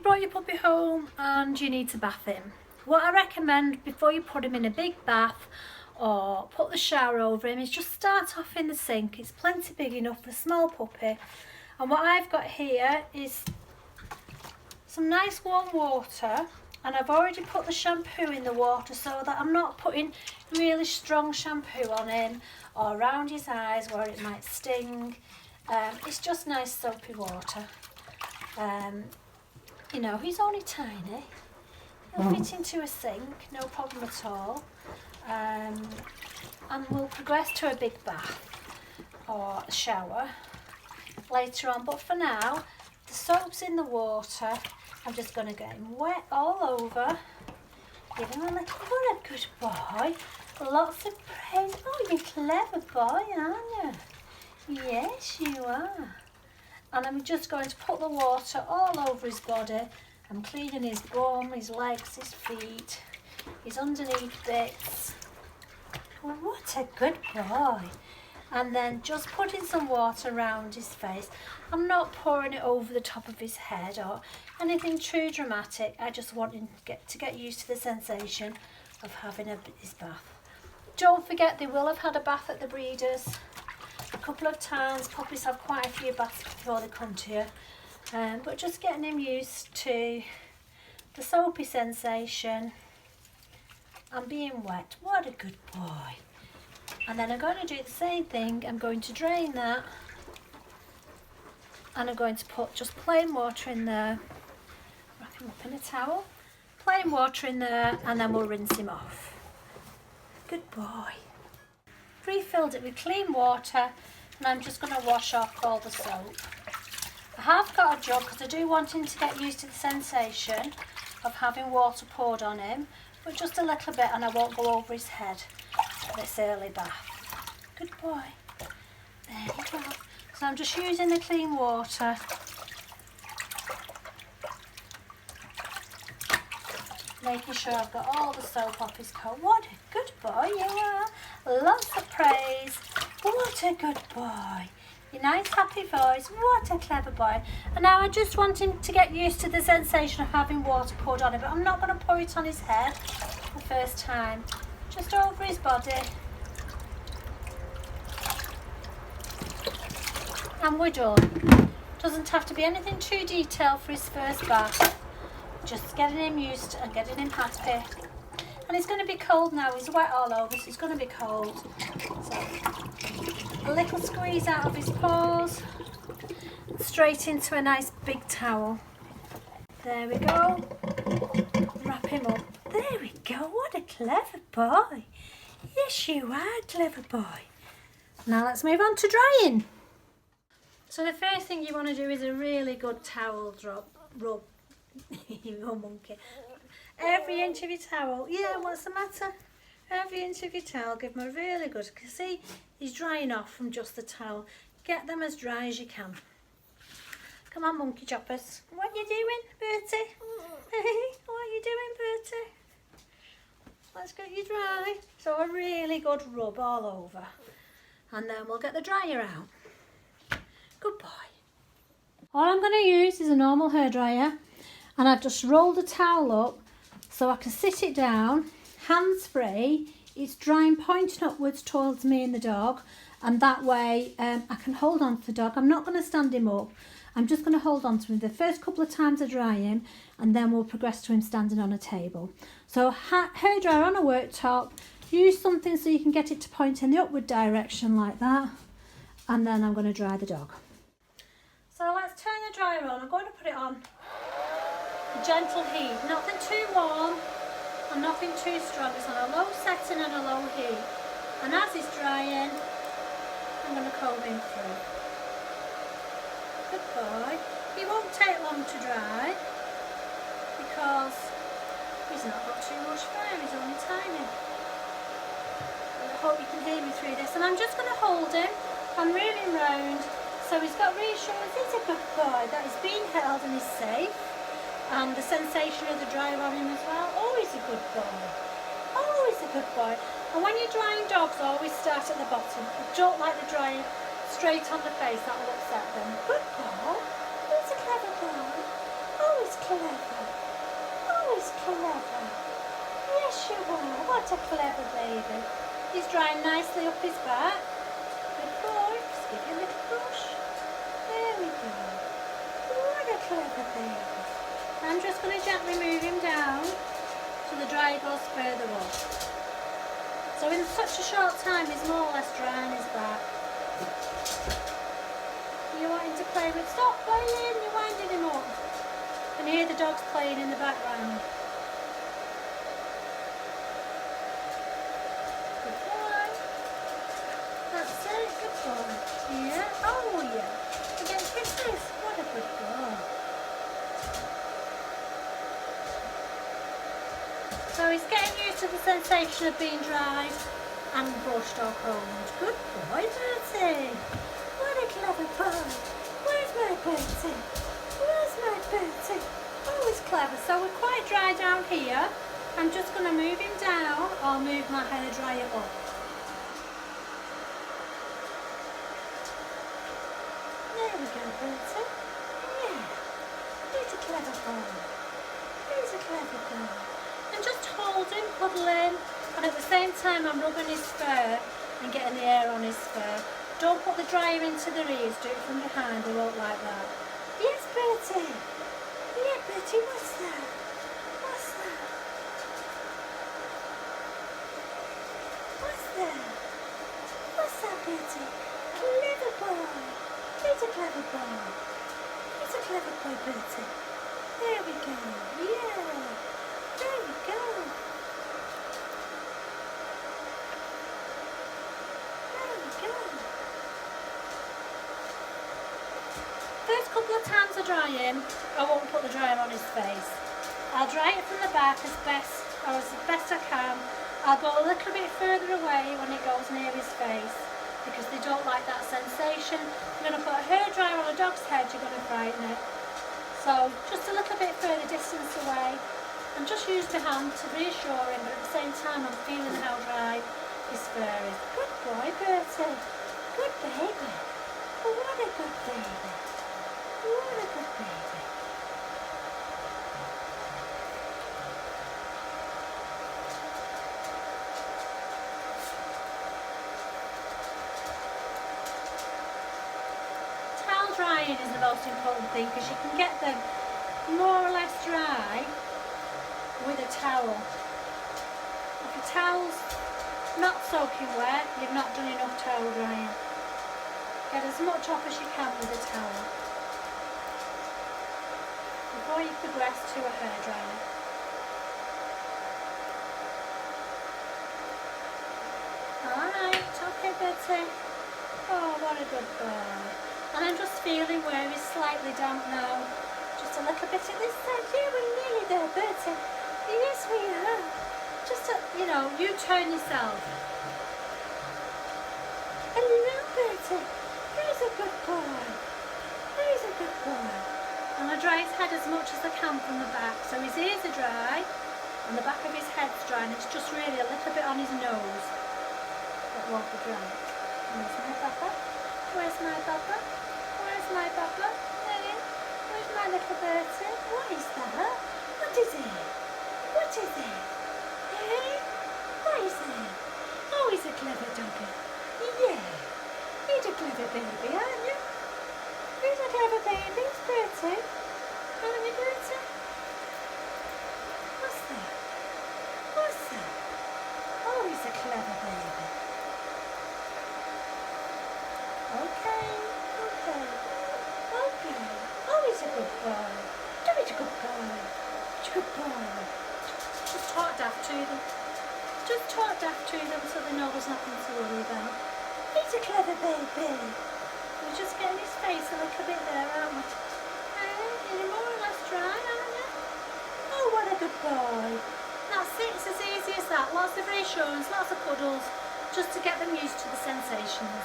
brought your puppy home and you need to bath him. What I recommend before you put him in a big bath or put the shower over him is just start off in the sink. It's plenty big enough for a small puppy. And what I've got here is some nice warm water, and I've already put the shampoo in the water so that I'm not putting really strong shampoo on him or around his eyes where it might sting. It's just nice soapy water. You know, he's only tiny. He'll fit into a sink, no problem at all. And we'll progress to a big bath or a shower later on. But for now, the soap's in the water. I'm just going to get him wet all over. Give him a little, what a good boy. Lots of praise. Oh, you're a clever boy, aren't you? Yes, you are. And I'm just going to put the water all over his body. I'm cleaning his bum, his legs, his feet, his underneath bits. Well, what a good boy. And then just putting some water around his face. I'm not pouring it over the top of his head or anything too dramatic. I just want him to get used to the sensation of having his bath. Don't forget, they will have had a bath at the breeders a couple of times. Puppies have quite a few baths before they come to you. But just getting him used to the soapy sensation and being wet. What a good boy. And then I'm going to do the same thing. I'm going to drain that and I'm going to put just plain water in there. Wrap him up in a towel. Plain water in there and then we'll rinse him off. Good boy. Refilled it with clean water and I'm just going to wash off all the soap. I have got a jug because I do want him to get used to the sensation of having water poured on him, but just a little bit, and I won't go over his head this early bath. Good boy. There you go. So I'm just using the clean water. Making sure I've got all the soap off his coat. What a good boy you are. Lots of praise. What a good boy. Your nice happy voice. What a clever boy. And now I just want him to get used to the sensation of having water poured on him. But I'm not going to pour it on his head the first time. Just over his body. And we're done. Doesn't have to be anything too detailed for his first bath. Just getting him used and getting him happy. And it's going to be cold now. He's wet all over, so it's going to be cold. So a little squeeze out of his paws. Straight into a nice big towel. There we go. Wrap him up. There we go. What a clever boy. Yes, you are a clever boy. Now let's move on to drying. So the first thing you want to do is a really good towel rub. You monkey. Every inch of your towel. Yeah, what's the matter? Every inch of your towel, give them a really good, because see, he's drying off from just the towel. Get them as dry as you can. Come on, monkey choppers. What you doing, Bertie? What are you doing, Bertie? Let's get you dry. So a really good rub all over. And then we'll get the dryer out. Good boy. All I'm going to use is a normal hairdryer. And I've just rolled the towel up so I can sit it down, hands-free. It's drying, pointing upwards towards me and the dog. And that way I can hold on to the dog. I'm not going to stand him up. I'm just going to hold on to him the first couple of times I dry him, and then we'll progress to him standing on a table. So hairdryer on a worktop. Use something so you can get it to point in the upward direction like that. And then I'm going to dry the dog. So let's turn the dryer on. I'm going to put it on a gentle heat. Nothing too warm and nothing too strong. It's on a low setting and a low heat. And as it's drying, I'm going to comb him through. Good boy. He won't take long to dry because he's not got too much fur. He's only tiny. I hope you can hear me through this. And I'm just going to hold him. I'm reeling round. So he's got reassurance. He's a good boy. That he's being held and he's safe. And the sensation of the dryer on him as well. Always a good boy. Always a good boy. And when you're drying dogs, always start at the bottom. I don't like the drying straight on the face. That will upset them. Good boy. He's a clever boy. Oh, he's clever. Oh, he's clever. Yes, you are. What a clever baby. He's drying nicely up his back. Good boy. Just give you a little push. There we go. What a clever baby. I'm just going to gently move him down so the dryer goes further up. So in such a short time, he's more or less drying his back. You're wanting to play with, stop playing, you're winding him up. And hear the dogs playing in the background. Good boy. That's it, good boy. Yeah, oh yeah. You get kisses, what a good boy. So he's getting used to the sensation of being dried and brushed or combed. Good boy, Bertie. What a clever boy. Where's my Bertie? Where's my Bertie? Oh, he's clever. So we're quite dry down here. I'm just going to move him down or move my hairdryer up. There we go, Bertie. Yeah. He's a clever boy. He's a clever boy. And just hold him, cuddle him, and at the same time I'm rubbing his fur and getting the air on his fur. Don't put the dryer into their ears, do it from behind, they won't like that. Yes, Bertie. Yeah, Bertie, what's that? What's that? What's that? What's that, Bertie? Clever boy. He's a clever boy. He's a clever boy, Bertie. There we go. Yeah. There we go. There we go. First couple of times I dry him, I won't put the dryer on his face. I'll dry it from the back as best I can. I'll go a little bit further away when it goes near his face because they don't like that sensation. You're going to put a hairdryer on a dog's head, you're going to frighten it. So just a little bit further distance away. And just use my hand to reassure him, but at the same time I'm feeling how dry his fur is. Good boy, Bertie. Good baby. Oh, what a good baby. What a good baby. Towel drying is the most important thing because you can get them more or less dry with a towel. If your towel's not soaking wet, you've not done enough towel drying. Get as much off as you can with a towel before you progress to a hairdryer. Alright, okay Bertie. Oh, what a good boy. And I'm just feeling where he's slightly damp now. Just a little bit at this side. Yeah, we're nearly there, Bertie. Yes, we are. Just, you turn yourself. Hello, Bertie. He's a good boy. He's a good boy. And I dry his head as much as I can from the back. So his ears are dry and the back of his head's dry and it's just really a little bit on his nose that won't be dry. Where's my papa? Where's my papa? Where's my papa? Hey, where's my little Bertie? What is that? What is it? What is it? Hey? What is it? Oh, he's a clever doggy. Yeah. He's a clever baby, aren't you? He's a clever baby, it's Bertie. Aren't you, Bertie? What's that? What's that? Oh, he's a clever baby. Okay. Oh, he's a good boy. Oh, he's a good boy. He's a good boy. Just talk daft to them. Just talk daft to them so they know there's nothing to worry about. He's a clever baby. We're just getting his face a little bit there, aren't we? You're more or less dry, aren't you? Oh, what a good boy. That's it. It's as easy as that. Lots of reassurance, lots of cuddles, just to get them used to the sensations.